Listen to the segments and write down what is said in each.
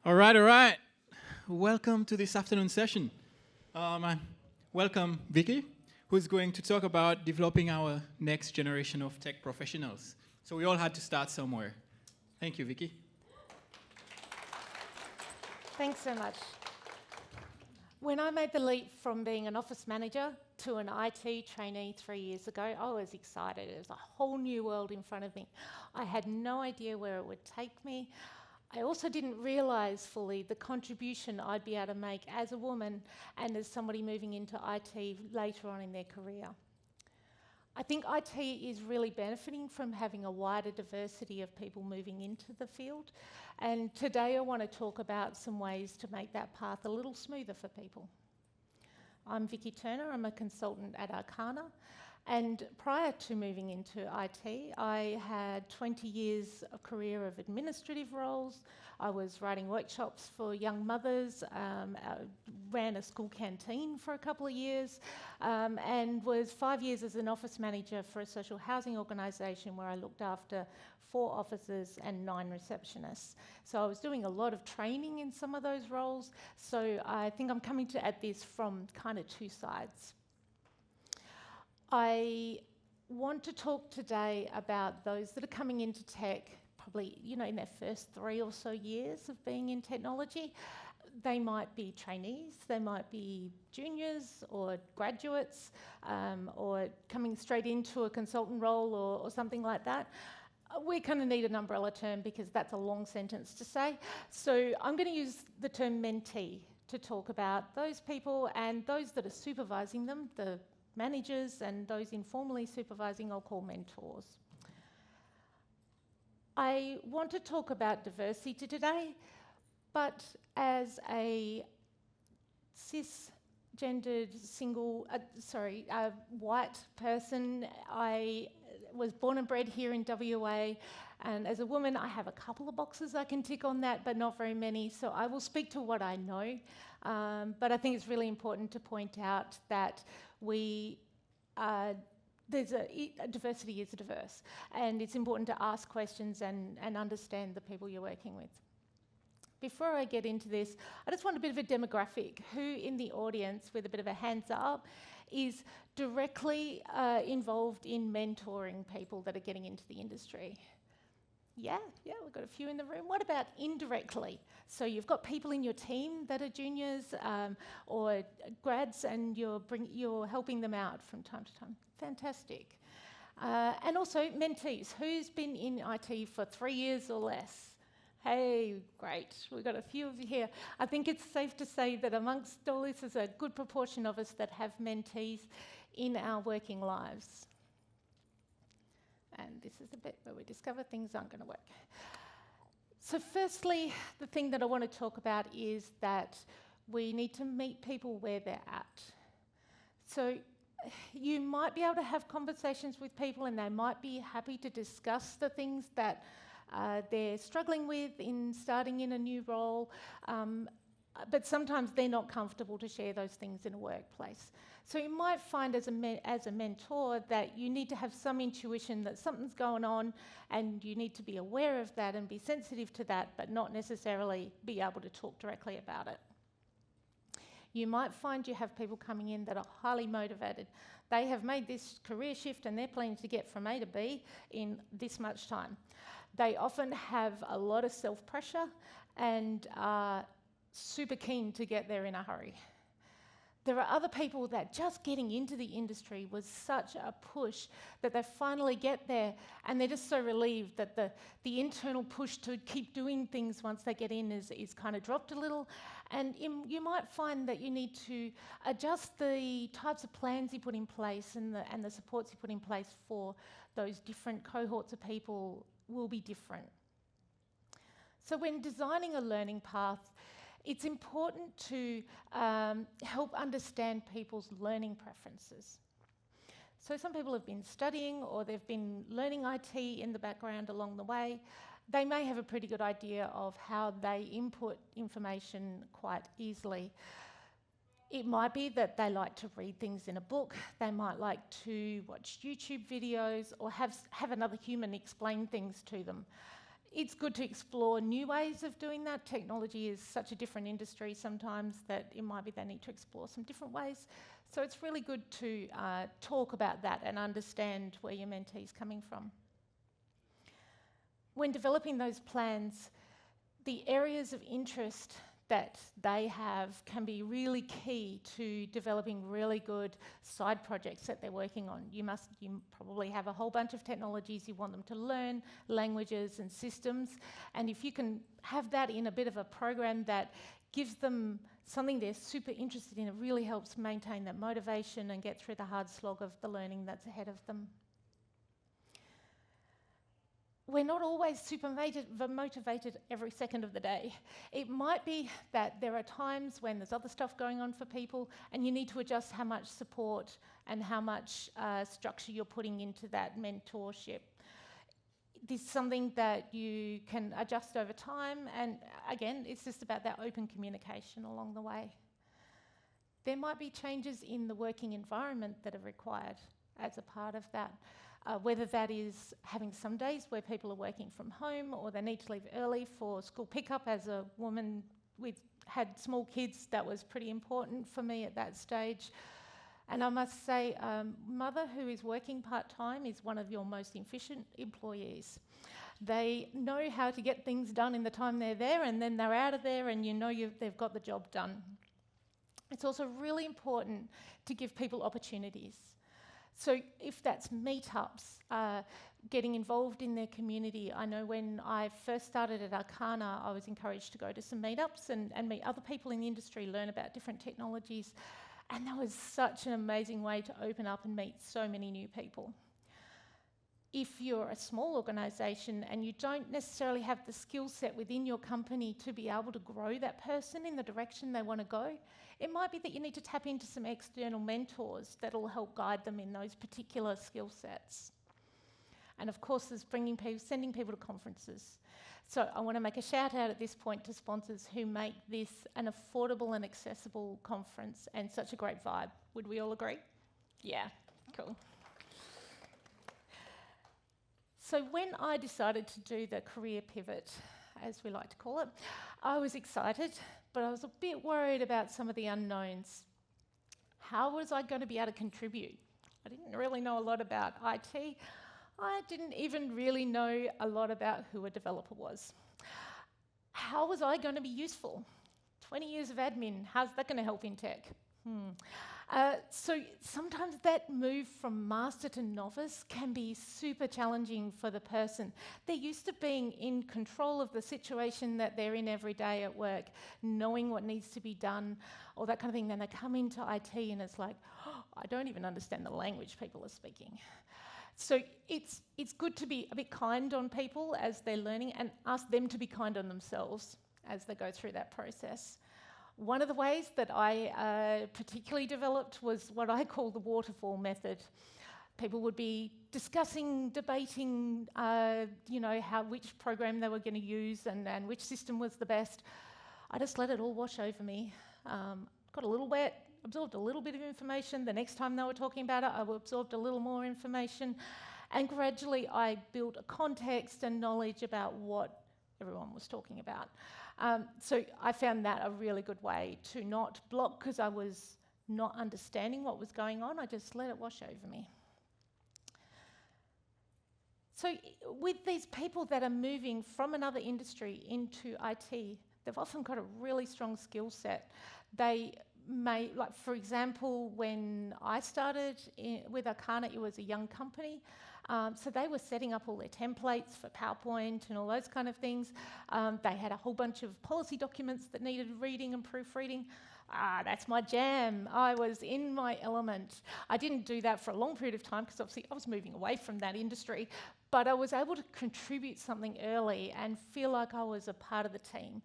All right, all right. Welcome to this afternoon session. I welcome Vicki, who's going to talk about developing our next generation of tech professionals. So we all had to start somewhere. Thank you, Vicki. Thanks so much. When I made the leap from being an office manager to an IT trainee 3 years ago, I was excited. It was a whole new world in front of me. I had no idea where it would take me. I also didn't realise fully the contribution I'd be able to make as a woman and as somebody moving into IT later on in their career. I think IT is really benefiting from having a wider diversity of people moving into the field. And today I want to talk about some ways to make that path a little smoother for people. I'm Vicki Turner, I'm a consultant at Arcana. And prior to moving into IT, I had 20 years a career of administrative roles. I was writing workshops for young mothers, ran a school canteen for a couple of years, and was 5 years as an office manager for a social housing organisation where I looked after 4 officers and 9 receptionists. So I was doing a lot of training in some of those roles. So I think I'm coming at this from kind of 2 sides. I want to talk today about those that are coming into tech, probably, in their first 3 or so years of being in technology. They might be trainees, they might be juniors or graduates, or coming straight into a consultant role or something like that. We kind of need an umbrella term because that's a long sentence to say. So I'm going to use the term mentee to talk about those people and those that are supervising them, the managers, and those informally supervising I'll call mentors. I want to talk about diversity today, but as a cisgendered, white person. I was born and bred here in WA, and as a woman I have a couple of boxes I can tick on that, but not very many, so I will speak to what I know. But I think it's really important to point out that diversity is diverse, and it's important to ask questions and understand the people you're working with. Before I get into this, I just want a bit of a demographic. Who in the audience, with a bit of a hands up, is directly involved in mentoring people that are getting into the industry? Yeah, we've got a few in the room. What about indirectly? So you've got people in your team that are juniors or grads, and you're helping them out from time to time. Fantastic. And also mentees. Who's been in IT for 3 years or less? Hey, great. We've got a few of you here. I think it's safe to say that amongst all this is a good proportion of us that have mentees in our working lives. And this is the bit where we discover things aren't going to work. So firstly, the thing that I want to talk about is that we need to meet people where they're at. So you might be able to have conversations with people and they might be happy to discuss the things that they're struggling with in starting in a new role, but sometimes they're not comfortable to share those things in a workplace. So you might find as a mentor that you need to have some intuition that something's going on, and you need to be aware of that and be sensitive to that, but not necessarily be able to talk directly about it. You might find you have people coming in that are highly motivated. They have made this career shift and they're planning to get from A to B in this much time. They often have a lot of self-pressure and are super keen to get there in a hurry. There are other people that just getting into the industry was such a push that they finally get there, and they're just so relieved that the internal push to keep doing things once they get in is kind of dropped a little. And you might find that you need to adjust the types of plans you put in place and the supports you put in place for those different cohorts of people will be different. So when designing a learning path, it's important to help understand people's learning preferences. So some people have been studying or they've been learning IT in the background along the way. They may have a pretty good idea of how they input information quite easily. It might be that they like to read things in a book, they might like to watch YouTube videos or have another human explain things to them. It's good to explore new ways of doing that. Technology is such a different industry sometimes that it might be they need to explore some different ways. So it's really good to talk about that and understand where your mentee's coming from. When developing those plans, the areas of interest that they have can be really key to developing really good side projects that they're working on. You probably have a whole bunch of technologies you want them to learn, languages and systems, and if you can have that in a bit of a program that gives them something they're super interested in, it really helps maintain that motivation and get through the hard slog of the learning that's ahead of them. We're not always super motivated every second of the day. It might be that there are times when there's other stuff going on for people and you need to adjust how much support and how much structure you're putting into that mentorship. This is something that you can adjust over time, and again, it's just about that open communication along the way. There might be changes in the working environment that are required as a part of that. Whether that is having some days where people are working from home or they need to leave early for school pickup. As a woman had small kids, that was pretty important for me at that stage. And I must say, mother who is working part-time is one of your most efficient employees. They know how to get things done in the time they're there, and then they're out of there and you know they've got the job done. It's also really important to give people opportunities. So if that's meetups, getting involved in their community. I know when I first started at Arcana, I was encouraged to go to some meetups and meet other people in the industry, learn about different technologies. And that was such an amazing way to open up and meet so many new people. If you're a small organisation and you don't necessarily have the skill set within your company to be able to grow that person in the direction they want to go, it might be that you need to tap into some external mentors that'll help guide them in those particular skill sets. And of course, there's sending people to conferences. So I want to make a shout out at this point to sponsors who make this an affordable and accessible conference and such a great vibe. Would we all agree? Yeah, cool. So when I decided to do the career pivot, as we like to call it, I was excited, but I was a bit worried about some of the unknowns. How was I going to be able to contribute? I didn't really know a lot about IT. I didn't even really know a lot about who a developer was. How was I going to be useful? 20 years of admin, how's that going to help in tech? So sometimes that move from master to novice can be super challenging for the person. They're used to being in control of the situation that they're in every day at work, knowing what needs to be done, all that kind of thing. Then they come into IT and it's like, oh, I don't even understand the language people are speaking. So it's good to be a bit kind on people as they're learning and ask them to be kind on themselves as they go through that process. One of the ways that I particularly developed was what I call the waterfall method. People would be discussing, debating, which program they were going to use and which system was the best. I just let it all wash over me. Got a little wet, absorbed a little bit of information. The next time they were talking about it, I absorbed a little more information. And gradually I built a context and knowledge about what everyone was talking about. So I found that a really good way to not block because I was not understanding what was going on. I just let it wash over me. So with these people that are moving from another industry into IT, they've often got a really strong skill set. They may, like for example, when I started with Arcana, it was a young company. So they were setting up all their templates for PowerPoint and all those kind of things. They had a whole bunch of policy documents that needed reading and proofreading. That's my jam. I was in my element. I didn't do that for a long period of time because obviously I was moving away from that industry, but I was able to contribute something early and feel like I was a part of the team.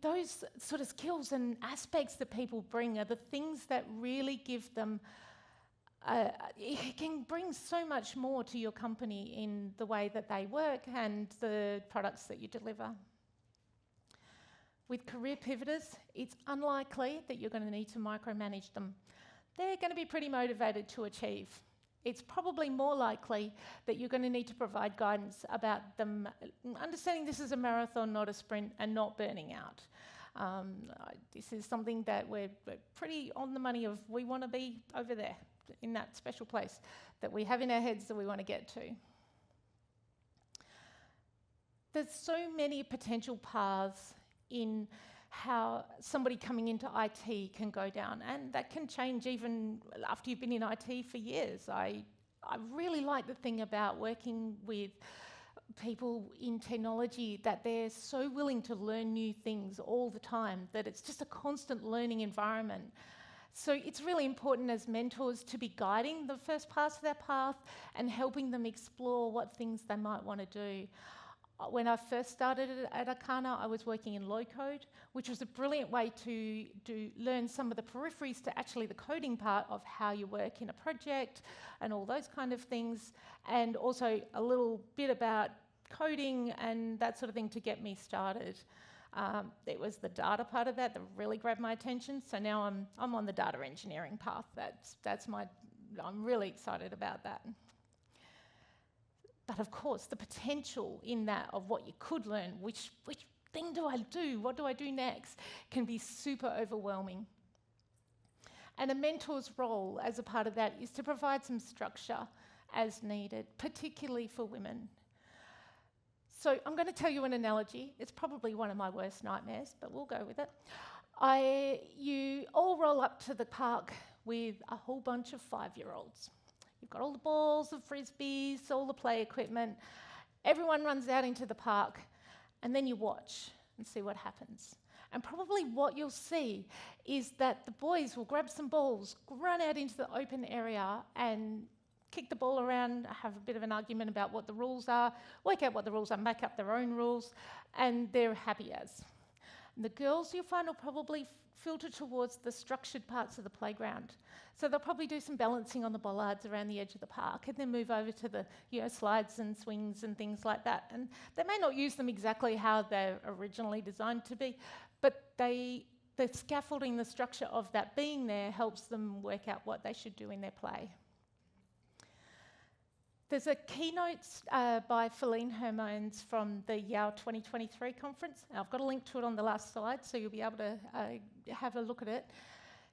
Those sort of skills and aspects that people bring are the things that really give them it can bring so much more to your company in the way that they work and the products that you deliver. With career pivoters, it's unlikely that you're going to need to micromanage them. They're going to be pretty motivated to achieve. it's probably more likely that you're going to need to provide guidance about them understanding this is a marathon, not a sprint, and not burning out. This is something that we're pretty on the money of. We want to be over there in that special place that we have in our heads that we want to get to. There's so many potential paths in how somebody coming into IT can go down, and that can change even after you've been in IT for years. I really like the thing about working with people in technology that they're so willing to learn new things all the time, that it's just a constant learning environment. So it's really important as mentors to be guiding the first parts of their path and helping them explore what things they might want to do. When I first started at Arcana, I was working in low code, which was a brilliant way to learn some of the peripheries to actually the coding part of how you work in a project and all those kind of things, and also a little bit about coding and that sort of thing to get me started. It was the data part of that really grabbed my attention, so now I'm on the data engineering path. I'm really excited about that. But of course, the potential in that of what you could learn, which thing do I do, what do I do next, can be super overwhelming. And a mentor's role as a part of that is to provide some structure as needed, particularly for women. So I'm going to tell you an analogy. It's probably one of my worst nightmares, but we'll go with it. You all roll up to the park with a whole bunch of 5-year-olds. You've got all the balls, the frisbees, all the play equipment. Everyone runs out into the park, and then you watch and see what happens. And probably what you'll see is that the boys will grab some balls, run out into the open area and kick the ball around, have a bit of an argument about what the rules are, work out what the rules are, make up their own rules, and they're happy as. And the girls, you'll find, will probably filter towards the structured parts of the playground. So they'll probably do some balancing on the bollards around the edge of the park and then move over to the slides and swings and things like that. And they may not use them exactly how they're originally designed to be, but the scaffolding, the structure of that being there helps them work out what they should do in their play. There's a keynote by Feline Hermones from the Yale 2023 conference. I've got a link to it on the last slide, so you'll be able to have a look at it.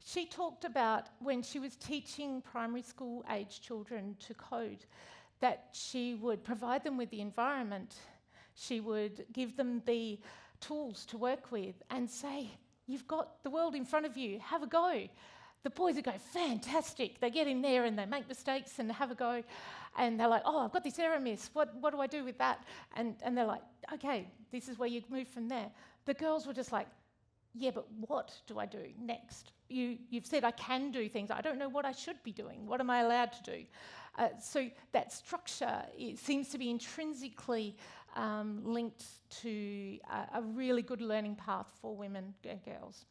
She talked about when she was teaching primary school age children to code, that she would provide them with the environment, she would give them the tools to work with and say, you've got the world in front of you, have a go. The boys would go, fantastic. They get in there and they make mistakes and have a go. And they're like, oh, I've got this error miss. What do I do with that? And they're like, okay, this is where you move from there. The girls were just like, yeah, but what do I do next? You've said I can do things. I don't know what I should be doing. What am I allowed to do? So that structure seems to be intrinsically linked to a really good learning path for women and girls.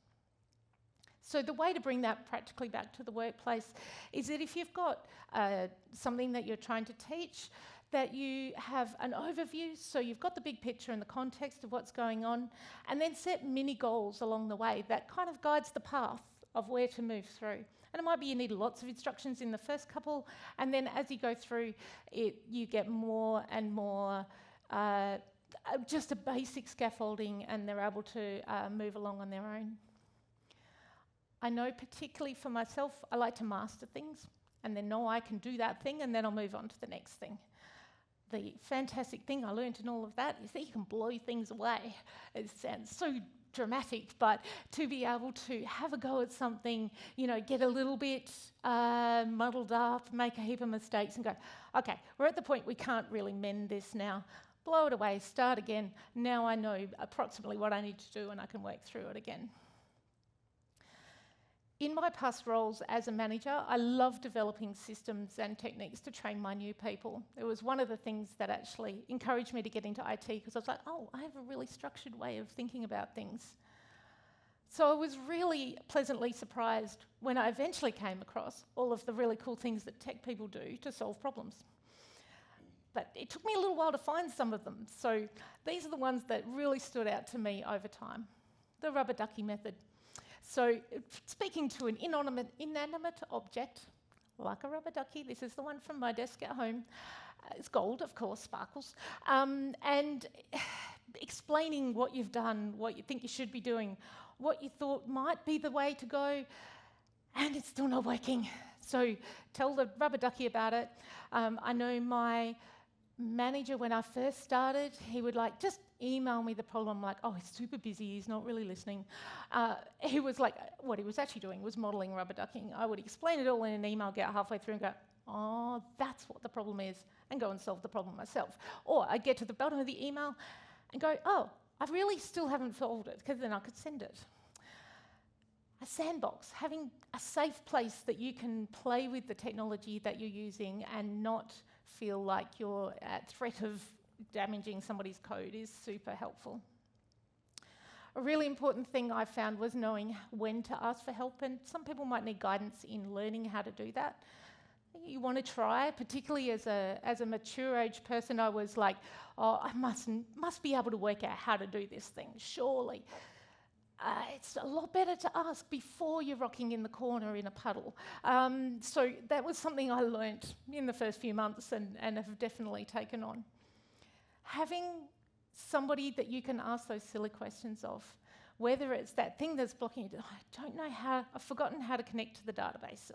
So the way to bring that practically back to the workplace is that if you've got something that you're trying to teach, that you have an overview, so you've got the big picture and the context of what's going on, and then set mini goals along the way that kind of guides the path of where to move through. And it might be you need lots of instructions in the first couple, and then as you go through it, you get more and more just a basic scaffolding, and they're able to move along on their own. I know particularly for myself, I like to master things and then know I can do that thing, and then I'll move on to the next thing. The fantastic thing I learned in all of that is that you can blow things away. It sounds so dramatic, but to be able to have a go at something, get a little bit muddled up, make a heap of mistakes and go, okay, we're at the point we can't really mend this now. Blow it away, start again. Now I know approximately what I need to do and I can work through it again. In my past roles as a manager, I love developing systems and techniques to train my new people. It was one of the things that actually encouraged me to get into IT, because I was like, oh, I have a really structured way of thinking about things. So I was really pleasantly surprised when I eventually came across all of the really cool things that tech people do to solve problems. But it took me a little while to find some of them. So these are the ones that really stood out to me over time. The rubber ducky method. So speaking to an inanimate object, like a rubber ducky. This is the one from my desk at home. It's gold, of course, sparkles. And explaining what you've done, what you think you should be doing, what you thought might be the way to go, and it's still not working. So tell the rubber ducky about it. I know my manager, when I first started, he would just email me the problem, oh, he's super busy, he's not really listening. He was what he was actually doing was modelling rubber ducking. I would explain it all in an email, get halfway through and go, oh, that's what the problem is, and go and solve the problem myself. Or I'd get to the bottom of the email and go, oh, I really still haven't solved it, because then I could send it. A sandbox, having a safe place that you can play with the technology that you're using and not feel like you're at threat of damaging somebody's code is super helpful. A really important thing I found was knowing when to ask for help, and some people might need guidance in learning how to do that. You want to try, particularly as a mature age person. I was like, oh, I must be able to work out how to do this thing, surely. It's a lot better to ask before you're rocking in the corner in a puddle. So that was something I learnt in the first few months and have definitely taken on. Having somebody that you can ask those silly questions of, whether it's that thing that's blocking you, I don't know how, I've forgotten how to connect to the database.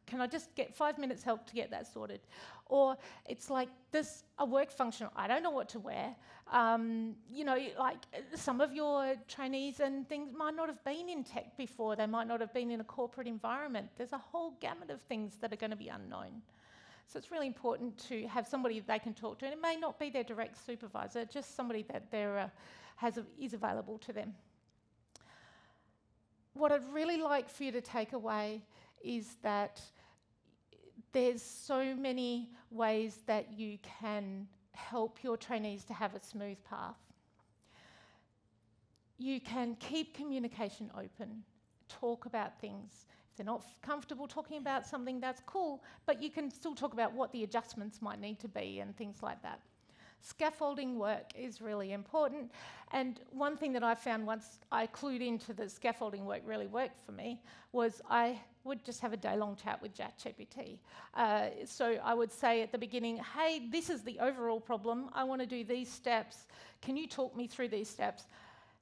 Can I just get 5 minutes help to get that sorted? Or it's this a work function, I don't know what to wear. Some of your trainees and things might not have been in tech before, they might not have been in a corporate environment. There's a whole gamut of things that are going to be unknown. So it's really important to have somebody they can talk to, and it may not be their direct supervisor, just somebody that is available to them. What I'd really like for you to take away is that there's so many ways that you can help your trainees to have a smooth path. You can keep communication open, talk about things. If they're not comfortable talking about something, that's cool, but you can still talk about what the adjustments might need to be and things like that. Scaffolding work is really important, and one thing that I found once I clued into the scaffolding work really worked for me was I would just have a day-long chat with ChatGPT. So I would say at the beginning, hey, this is the overall problem, I want to do these steps, can you talk me through these steps?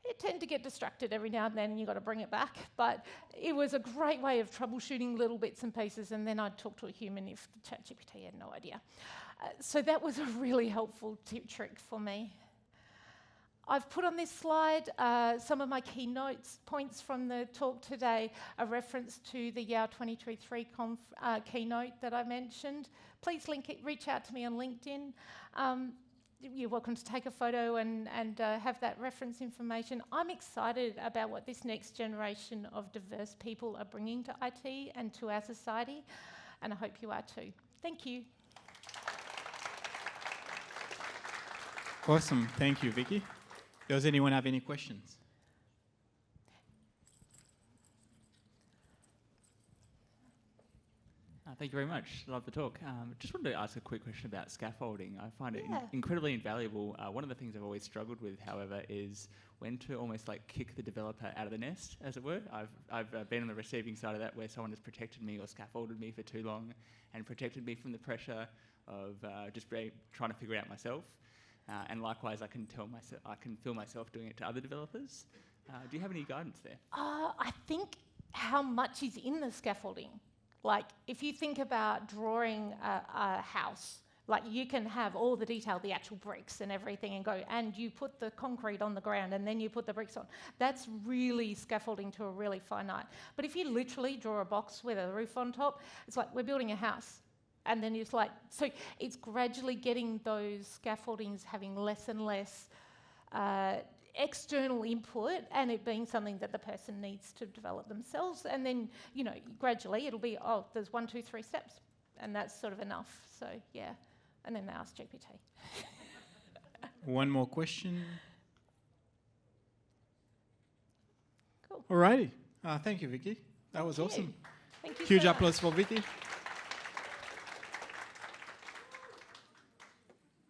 It tend to get distracted every now and then, and you've got to bring it back, but it was a great way of troubleshooting little bits and pieces, and then I'd talk to a human if the ChatGPT had no idea. So that was a really helpful trick for me. I've put on this slide some of my key points from the talk today, a reference to the YOW 2023 keynote that I mentioned. Please reach out to me on LinkedIn. You're welcome to take a photo and have that reference information. I'm excited about what this next generation of diverse people are bringing to IT and to our society, and I hope you are too. Thank you. Awesome. Thank you, Vicki. Does anyone have any questions? Thank you very much. Love the talk. Just wanted to ask a quick question about scaffolding. I find it incredibly invaluable. One of the things I've always struggled with, however, is when to almost kick the developer out of the nest, as it were. I've been on the receiving side of that, where someone has protected me or scaffolded me for too long and protected me from the pressure of just trying to figure it out myself. And likewise, I can feel myself doing it to other developers. Do you have any guidance there? I think how much is in the scaffolding. If you think about drawing a house, you can have all the detail, the actual bricks and everything, and you put the concrete on the ground and then you put the bricks on. That's really scaffolding to a really fine art. But if you literally draw a box with a roof on top, it's we're building a house. And then it's so it's gradually getting those scaffoldings having less and less external input, and it being something that the person needs to develop themselves. And then, gradually it'll be, oh, there's 1, 2, 3 steps, and that's sort of enough. So, yeah. And then they ask GPT. One more question. Cool. Alrighty. Thank you, Vicki. That was awesome. Thank you. Huge so applause much. for Vicki.